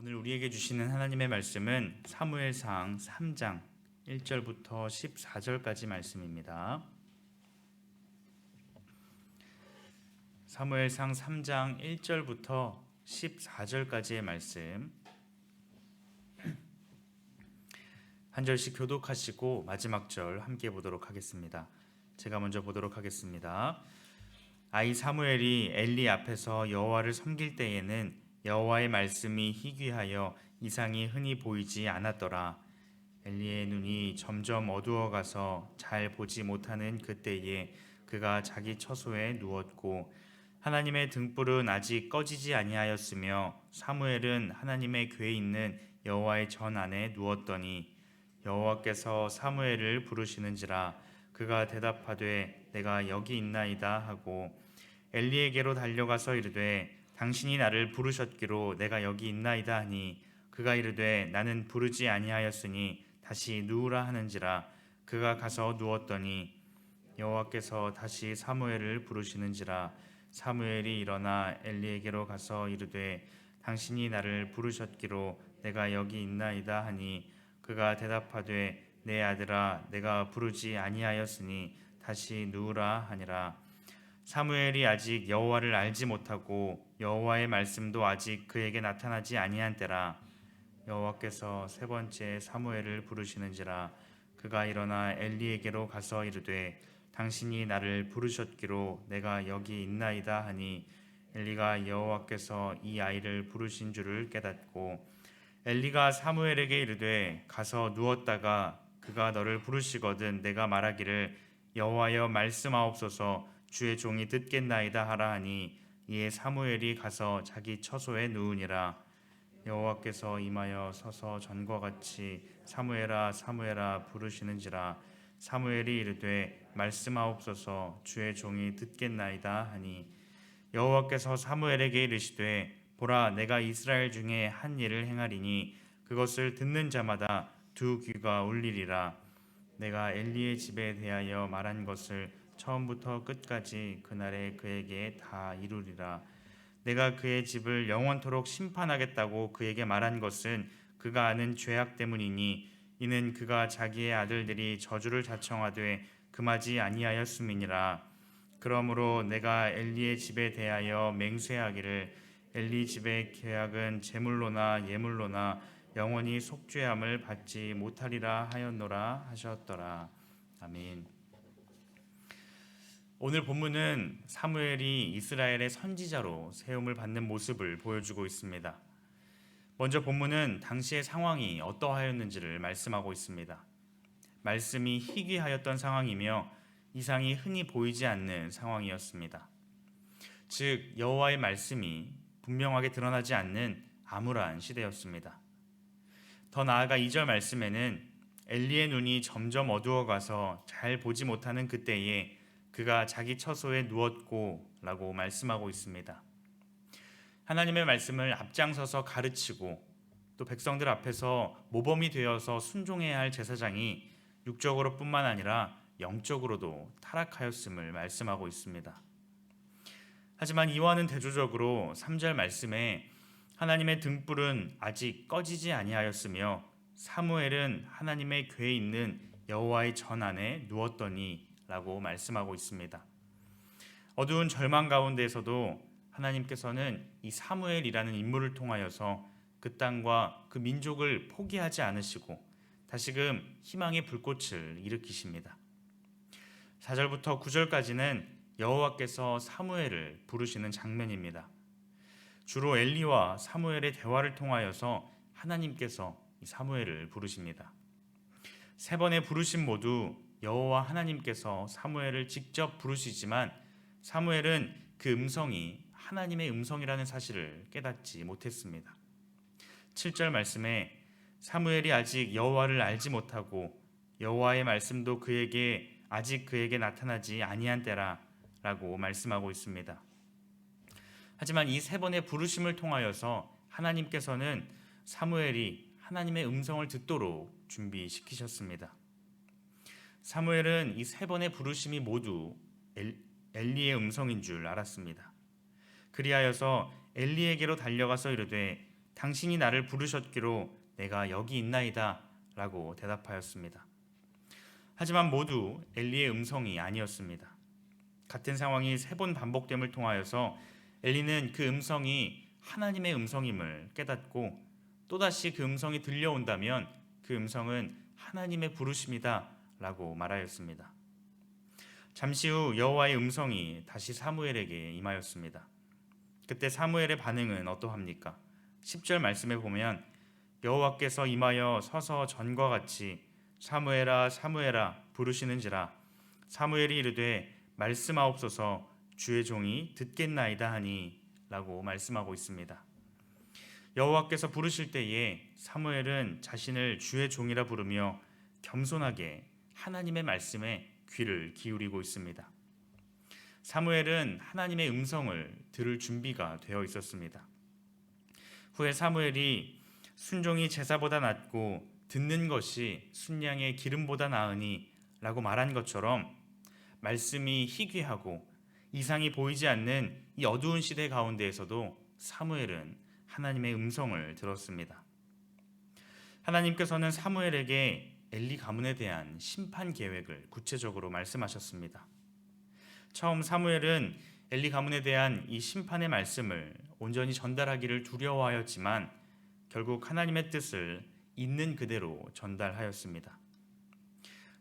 오늘 우리에게 주시는 하나님의 말씀은 사무엘상 3장 1절부터 14절까지 말씀입니다. 사무엘상 3장 1절부터 14절까지의 말씀 한 절씩 교독하시고 마지막 절 함께 보도록 하겠습니다. 제가 먼저 보도록 하겠습니다. 아이 사무엘이 엘리 앞에서 여호와를 섬길 때에는 여호와의 말씀이 희귀하여 이상이 흔히 보이지 않았더라. 엘리의 눈이 점점 어두워가서 잘 보지 못하는 그때에 그가 자기 처소에 누웠고 하나님의 등불은 아직 꺼지지 아니하였으며 사무엘은 하나님의 궤에 있는 여호와의 전 안에 누웠더니 여호와께서 사무엘을 부르시는지라 그가 대답하되 내가 여기 있나이다 하고 엘리에게로 달려가서 이르되 당신이 나를 부르셨기로 내가 여기 있나이다 하니 그가 이르되 나는 부르지 아니하였으니 다시 누우라 하는지라 그가 가서 누웠더니 여호와께서 다시 사무엘을 부르시는지라 사무엘이 일어나 엘리에게로 가서 이르되 당신이 나를 부르셨기로 내가 여기 있나이다 하니 그가 대답하되 내 아들아 내가 부르지 아니하였으니 다시 누우라 하니라. 사무엘이 아직 여호와를 알지 못하고 여호와의 말씀도 아직 그에게 나타나지 아니한 때라. 여호와께서 세 번째 사무엘을 부르시는지라 그가 일어나 엘리에게로 가서 이르되 당신이 나를 부르셨기로 내가 여기 있나이다 하니 엘리가 여호와께서 이 아이를 부르신 줄을 깨닫고 엘리가 사무엘에게 이르되 가서 누웠다가 그가 너를 부르시거든 내가 말하기를 여호와여 말씀하옵소서 주의 종이 듣겠나이다 하라 하니 이에 사무엘이 가서 자기 처소에 누우니라. 여호와께서 임하여 서서 전과 같이 사무엘아 사무엘아 부르시는지라 사무엘이 이르되 말씀하옵소서 주의 종이 듣겠나이다 하니 여호와께서 사무엘에게 이르시되 보라 내가 이스라엘 중에 한 일을 행하리니 그것을 듣는 자마다 두 귀가 울리리라. 내가 엘리의 집에 대하여 말한 것을 처음부터 끝까지 그날에 그에게 다 이루리라. 내가 그의 집을 영원토록 심판하겠다고 그에게 말한 것은 그가 아는 죄악 때문이니 이는 그가 자기의 아들들이 저주를 자청하되 금하지 아니하였음이니라. 그러므로 내가 엘리의 집에 대하여 맹세하기를 엘리 집의 계약은 제물로나 예물로나 영원히 속죄함을 받지 못하리라 하였노라 하셨더라. 아멘. 오늘 본문은 사무엘이 이스라엘의 선지자로 세움을 받는 모습을 보여주고 있습니다. 먼저 본문은 당시의 상황이 어떠하였는지를 말씀하고 있습니다. 말씀이 희귀하였던 상황이며 이상이 흔히 보이지 않는 상황이었습니다. 즉 여호와의 말씀이 분명하게 드러나지 않는 암울한 시대였습니다. 더 나아가 2절 말씀에는 엘리의 눈이 점점 어두워가서 잘 보지 못하는 그때에 그가 자기 처소에 누웠고 라고 말씀하고 있습니다. 하나님의 말씀을 앞장서서 가르치고 또 백성들 앞에서 모범이 되어서 순종해야 할 제사장이 육적으로 뿐만 아니라 영적으로도 타락하였음을 말씀하고 있습니다. 하지만 이와는 대조적으로 3절 말씀에 하나님의 등불은 아직 꺼지지 아니하였으며 사무엘은 하나님의 궤에 있는 여호와의 전 안에 누웠더니 라고 말씀하고 있습니다. 어두운 절망 가운데에서도 하나님께서는 이 사무엘이라는 인물을 통하여서 그 땅과 그 민족을 포기하지 않으시고 다시금 희망의 불꽃을 일으키십니다. 4절부터 9절까지는 여호와께서 사무엘을 부르시는 장면입니다. 주로 엘리와 사무엘의 대화를 통하여서 하나님께서 이 사무엘을 부르십니다. 세 번의 부르심 모두 여호와 하나님께서 사무엘을 직접 부르시지만 사무엘은 그 음성이 하나님의 음성이라는 사실을 깨닫지 못했습니다. 7절 말씀에 사무엘이 아직 여호와를 알지 못하고 여호와의 말씀도 아직 그에게 나타나지 아니한 때라 라고 말씀하고 있습니다. 하지만 이 세 번의 부르심을 통하여서 하나님께서는 사무엘이 하나님의 음성을 듣도록 준비시키셨습니다. 사무엘은 이 세 번의 부르심이 모두 엘리의 음성인 줄 알았습니다. 그리하여서 엘리에게로 달려가서 이르되 당신이 나를 부르셨기로 내가 여기 있나이다 라고 대답하였습니다. 하지만 모두 엘리의 음성이 아니었습니다. 같은 상황이 3번 반복됨을 통하여서 엘리는 그 음성이 하나님의 음성임을 깨닫고 또다시 그 음성이 들려온다면 그 음성은 하나님의 부르심이다 라고 말하였습니다. 잠시 후 여호와의 음성이 다시 사무엘에게 임하였습니다. 그때 사무엘의 반응은 어떠합니까? 10절 말씀에 보면 여호와께서 임하여 서서 전과 같이 사무엘아 사무엘아 부르시는지라 사무엘이 이르되 말씀하옵소서 주의 종이 듣겠나이다 하니 라고 말씀하고 있습니다. 여호와께서 부르실 때에 사무엘은 자신을 주의 종이라 부르며 겸손하게 하나님의 말씀에 귀를 기울이고 있습니다. 사무엘은 하나님의 음성을 들을 준비가 되어 있었습니다. 후에 사무엘이 순종이 제사보다 낫고 듣는 것이 순양의 기름보다 나으니 라고 말한 것처럼 말씀이 희귀하고 이상이 보이지 않는 이 어두운 시대 가운데에서도 사무엘은 하나님의 음성을 들었습니다. 하나님께서는 사무엘에게 엘리 가문에 대한 심판 계획을 구체적으로 말씀하셨습니다. 처음 사무엘은 엘리 가문에 대한 이 심판의 말씀을 온전히 전달하기를 두려워하였지만 결국 하나님의 뜻을 있는 그대로 전달하였습니다.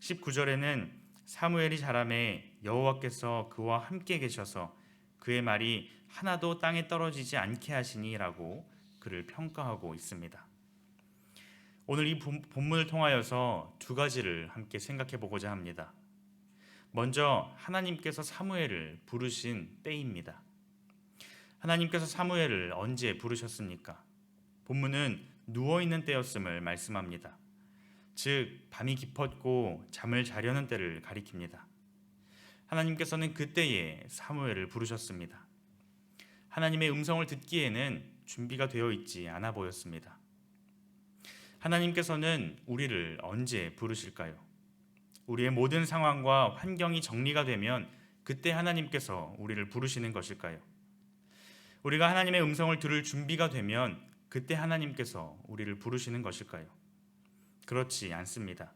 19절에는 사무엘이 자라매 여호와께서 그와 함께 계셔서 그의 말이 하나도 땅에 떨어지지 않게 하시니라고 그를 평가하고 있습니다. 오늘 이 본문을 통하여서 2가지를 함께 생각해 보고자 합니다. 먼저 하나님께서 사무엘을 부르신 때입니다. 하나님께서 사무엘을 언제 부르셨습니까? 본문은 누워있는 때였음을 말씀합니다. 즉 밤이 깊었고 잠을 자려는 때를 가리킵니다. 하나님께서는 그때에 사무엘을 부르셨습니다. 하나님의 음성을 듣기에는 준비가 되어 있지 않아 보였습니다. 하나님께서는 우리를 언제 부르실까요? 우리의 모든 상황과 환경이 정리가 되면 그때 하나님께서 우리를 부르시는 것일까요? 우리가 하나님의 음성을 들을 준비가 되면 그때 하나님께서 우리를 부르시는 것일까요? 그렇지 않습니다.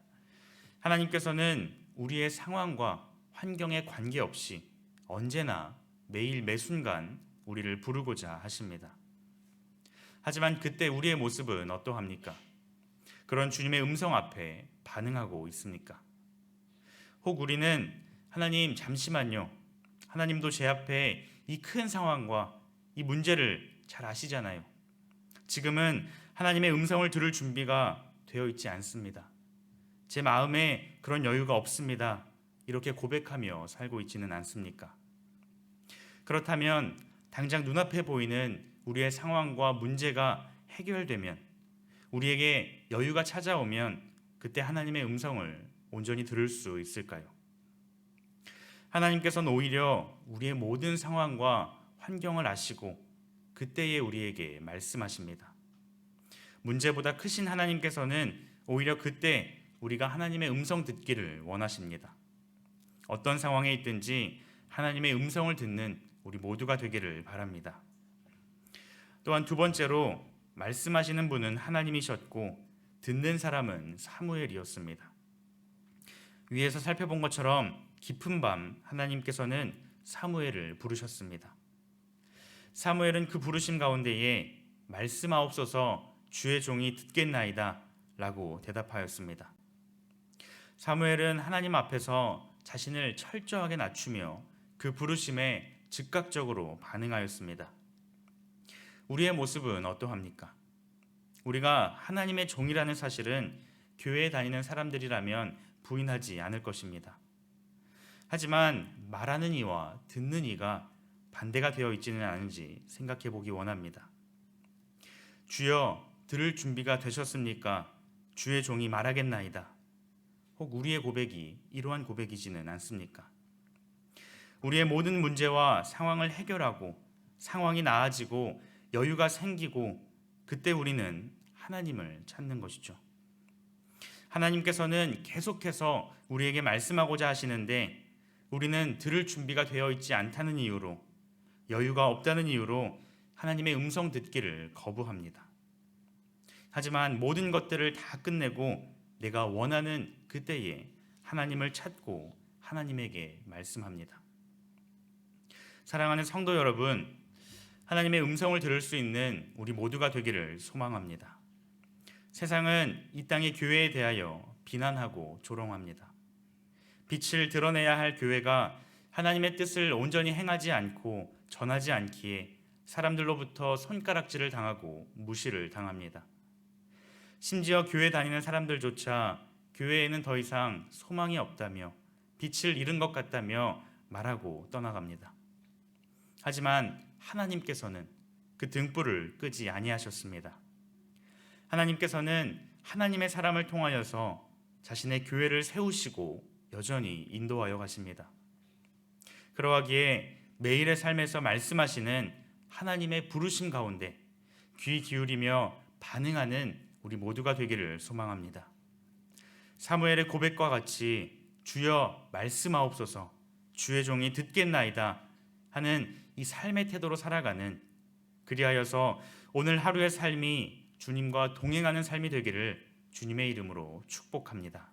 하나님께서는 우리의 상황과 환경에 관계없이 언제나 매일 매순간 우리를 부르고자 하십니다. 하지만 그때 우리의 모습은 어떠합니까? 그런 주님의 음성 앞에 반응하고 있습니까? 혹 우리는 하나님 잠시만요. 하나님도 제 앞에 이 큰 상황과 이 문제를 잘 아시잖아요. 지금은 하나님의 음성을 들을 준비가 되어 있지 않습니다. 제 마음에 그런 여유가 없습니다. 이렇게 고백하며 살고 있지는 않습니까? 그렇다면 당장 눈앞에 보이는 우리의 상황과 문제가 해결되면 우리에게 여유가 찾아오면 그때 하나님의 음성을 온전히 들을 수 있을까요? 하나님께서는 오히려 우리의 모든 상황과 환경을 아시고 그때에 우리에게 말씀하십니다. 문제보다 크신 하나님께서는 오히려 그때 우리가 하나님의 음성 듣기를 원하십니다. 어떤 상황에 있든지 하나님의 음성을 듣는 우리 모두가 되기를 바랍니다. 또한 2번째로 말씀하시는 분은 하나님이셨고 듣는 사람은 사무엘이었습니다. 위에서 살펴본 것처럼 깊은 밤 하나님께서는 사무엘을 부르셨습니다. 사무엘은 그 부르심 가운데에 말씀하옵소서 주의 종이 듣겠나이다 라고 대답하였습니다. 사무엘은 하나님 앞에서 자신을 철저하게 낮추며 그 부르심에 즉각적으로 반응하였습니다. 우리의 모습은 어떠합니까? 우리가 하나님의 종이라는 사실은 교회에 다니는 사람들이라면 부인하지 않을 것입니다. 하지만 말하는 이와 듣는 이가 반대가 되어 있지는 않은지 생각해 보기 원합니다. 주여 들을 준비가 되셨습니까? 주의 종이 말하겠나이다. 혹 우리의 고백이 이러한 고백이지는 않습니까? 우리의 모든 문제와 상황을 해결하고 상황이 나아지고 여유가 생기고 그때 우리는 하나님을 찾는 것이죠. 하나님께서는 계속해서 우리에게 말씀하고자 하시는데 우리는 들을 준비가 되어 있지 않다는 이유로 여유가 없다는 이유로 하나님의 음성 듣기를 거부합니다. 하지만 모든 것들을 다 끝내고 내가 원하는 그때에 하나님을 찾고 하나님에게 말씀합니다. 사랑하는 성도 여러분, 하나님의 음성을 들을 수 있는 우리 모두가 되기를 소망합니다. 세상은 이 땅의 교회에 대하여 비난하고 조롱합니다. 빛을 드러내야 할 교회가 하나님의 뜻을 온전히 행하지 않고 전하지 않기에 사람들로부터 손가락질을 당하고 무시를 당합니다. 심지어 교회 다니는 사람들조차 교회에는 더 이상 소망이 없다며 빛을 잃은 것 같다며 말하고 떠나갑니다. 하지만 하나님께서는 그 등불을 끄지 아니하셨습니다. 하나님께서는 하나님의 사람을 통하여서 자신의 교회를 세우시고 여전히 인도하여 가십니다. 그러하기에 매일의 삶에서 말씀하시는 하나님의 부르심 가운데 귀 기울이며 반응하는 우리 모두가 되기를 소망합니다. 사무엘의 고백과 같이 주여 말씀하옵소서, 주의 종이 듣겠나이다 하는 이 삶의 태도로 살아가는, 그리하여서 오늘 하루의 삶이 주님과 동행하는 삶이 되기를 주님의 이름으로 축복합니다.